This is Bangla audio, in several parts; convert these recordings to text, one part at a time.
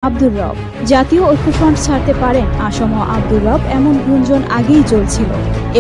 আব্দুর রব জাতীয় ঐক্যফ্রন্ট ছাড়তে পারেন আসম আব্দুর রব এমন গুঞ্জন আগেই চলছিল।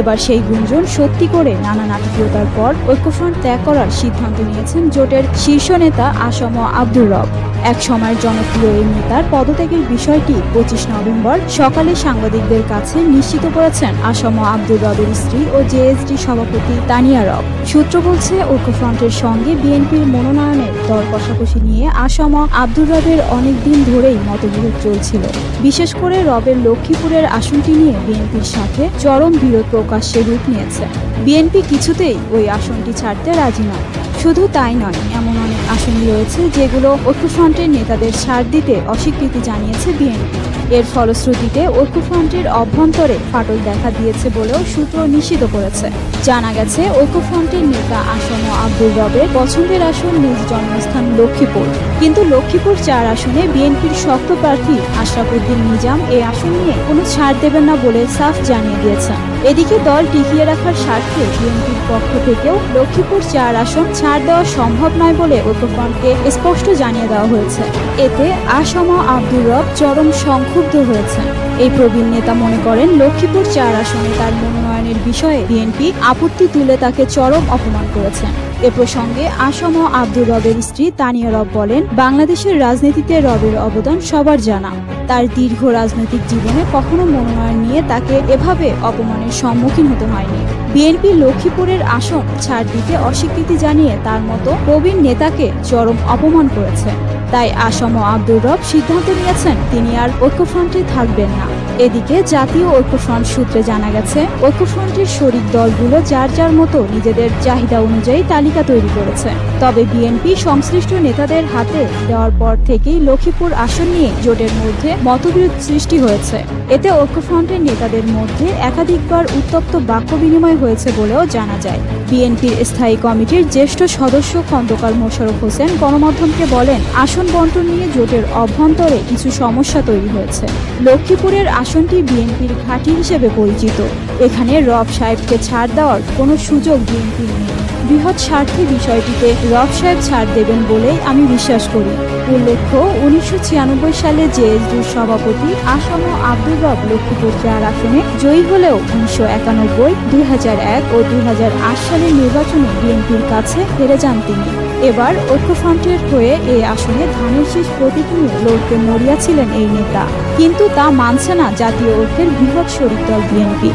এবার সেই গুঞ্জন সত্যি করে নানা নাটকীয়তার পর ঐক্যফ্রন্ট ত্যাগ করার সিদ্ধান্ত নিয়েছেন জোটের শীর্ষ নেতা আসম আব্দুর রব। এক সময়ের জনপ্রিয় এই নেতার পদত্যাগের বিষয়টি 25 নভেম্বর সকালে সাংবাদিকদের কাছে নিশ্চিত করেছেন আসম আব্দুর রবের স্ত্রী ও জেএসডি সভাপতি তানিয়া রব। সূত্র বলছে, ঐক্যফ্রন্টের সঙ্গে বিএনপির মনোনয়নের দর কষাকষি নিয়ে আসম আব্দুর রবের অনেকদিন ধরেই মতবিরোধ চলছিল। বিশেষ করে রবের লক্ষ্মীপুরের আসনটি নিয়ে বিএনপির সাথে চরম বিরোধ প্রকাশ্যে রূপ নিয়েছে। বিএনপি কিছুতেই ওই আসনটি ছাড়তে রাজি নয়। শুধু তাই নয়, এমন অনেক আসনই রয়েছে যেগুলো ঐক্যফ্রন্টের নেতাদের ছাড় দিতে অস্বীকৃতি জানিয়েছে বিএনপি। এর ফলশ্রুতিতে ঐক্যফ্রন্টের অভ্যন্তরে ফাটল দেখা দিয়েছে বলেও সূত্র নিশ্চিত করেছে। জানা গেছে, ঐক্যফ্রন্টের নেতা আসম আব্দুর রবের পছন্দের আসন নিজ জন্মস্থান লক্ষ্মীপুর, কিন্তু লক্ষ্মীপুর 4 আসনে বিএনপির শক্ত প্রার্থী আশরাফ উদ্দিন নিজাম এই আসন নিয়ে কোনো ছাড় দেবেন না বলে সাফ জানিয়ে দিয়েছেন। এদিকে দল টিকিয়ে রাখার স্বার্থে বিএনপির পক্ষ থেকেও লক্ষ্মীপুর 4 আসন ছাড় দেওয়া সম্ভব নয় বলে ঐক্যফ্রন্টকে স্পষ্ট জানিয়ে দেওয়া হয়েছে। এতে আসম আব্দুর রব চরম সংক্ষুব্ধ হয়েছেন। এই প্রবীণ নেতা মনে করেন, লক্ষ্মীপুর 4 আসনে তার মনোনয়নের বিষয়ে বিএনপি আপত্তি তুলে তাকে চরম অপমান করেছেন। এ প্রসঙ্গে আসম আব্দুর রবের স্ত্রী তানিয়া রব বলেন, বাংলাদেশের রাজনীতিতে রবের অবদান সবার জানা। তার দীর্ঘ রাজনৈতিক জীবনে কখনো মনোনয়ন নিয়ে তাকে এভাবে অপমানের সম্মুখীন হতে হয়নি। বিএনপি লক্ষ্মীপুরের আসন ছাড় দিতে অস্বীকৃতি জানিয়ে তার মতো প্রবীণ নেতাকে চরম অপমান করেছে। তাই আসম আব্দুর রব সিদ্ধান্ত নিয়েছেন তিনি আর ঐক্যফ্রন্টে থাকবেন না। এদিকে জাতীয় ঐক্যফ্রন্ট সূত্রে জানা গেছে, ঐক্যফ্রন্টের শরিক দলগুলো যার যার মতো নিজেদের চাহিদা অনুযায়ী তালিকা তৈরি করেছে। তবে বিএনপি সংশ্লিষ্ট নেতাদের হাতে দেওয়ার পর থেকেই লক্ষ্মীপুর আসন নিয়ে জোটের মধ্যে মতবিরোধ সৃষ্টি হয়েছে। এতে ঐক্যফ্রন্টের নেতাদের মধ্যে একাধিকবার উত্তপ্ত বাক্য বিনিময় হয়েছে বলেও জানা যায়। বিএনপির স্থায়ী কমিটির জ্যেষ্ঠ সদস্য খন্দকার মোশাররফ হোসেন গণমাধ্যমকে বলেন, আসন বণ্টন নিয়ে জোটের অভ্যন্তরে কিছু সমস্যা তৈরি হয়েছে। লক্ষ্মীপুরের আসনটি বিএনপির ঘাঁটি হিসেবে পরিচিত। এখানে রব সাহেবকে ছাড় দেওয়ার কোনো সুযোগ বিএনপির নেই। বৃহৎ স্বার্থে বিষয়টিতে রব সাহেব ছাড় দেবেন বলেই আমি বিশ্বাস করি। উল্লেখ্য, 1996 সালে জেএসডির সভাপতি আসম আব্দুর রব লক্ষ্মীপুর 4 আসনে জয়ী হলেও 1991, 2001 ও 2008 সালের নির্বাচনে বিএনপির কাছে হেরে যান তিনি। এবার ঐক্যফ্রন্টের হয়ে এই আসনে ধানের শীষ প্রতীক নিয়ে লড়তে মরিয়া ছিলেন এই নেতা, কিন্তু তা মানছে না জাতীয় ঐক্যের বৃহৎ শরিক দল বিএনপি।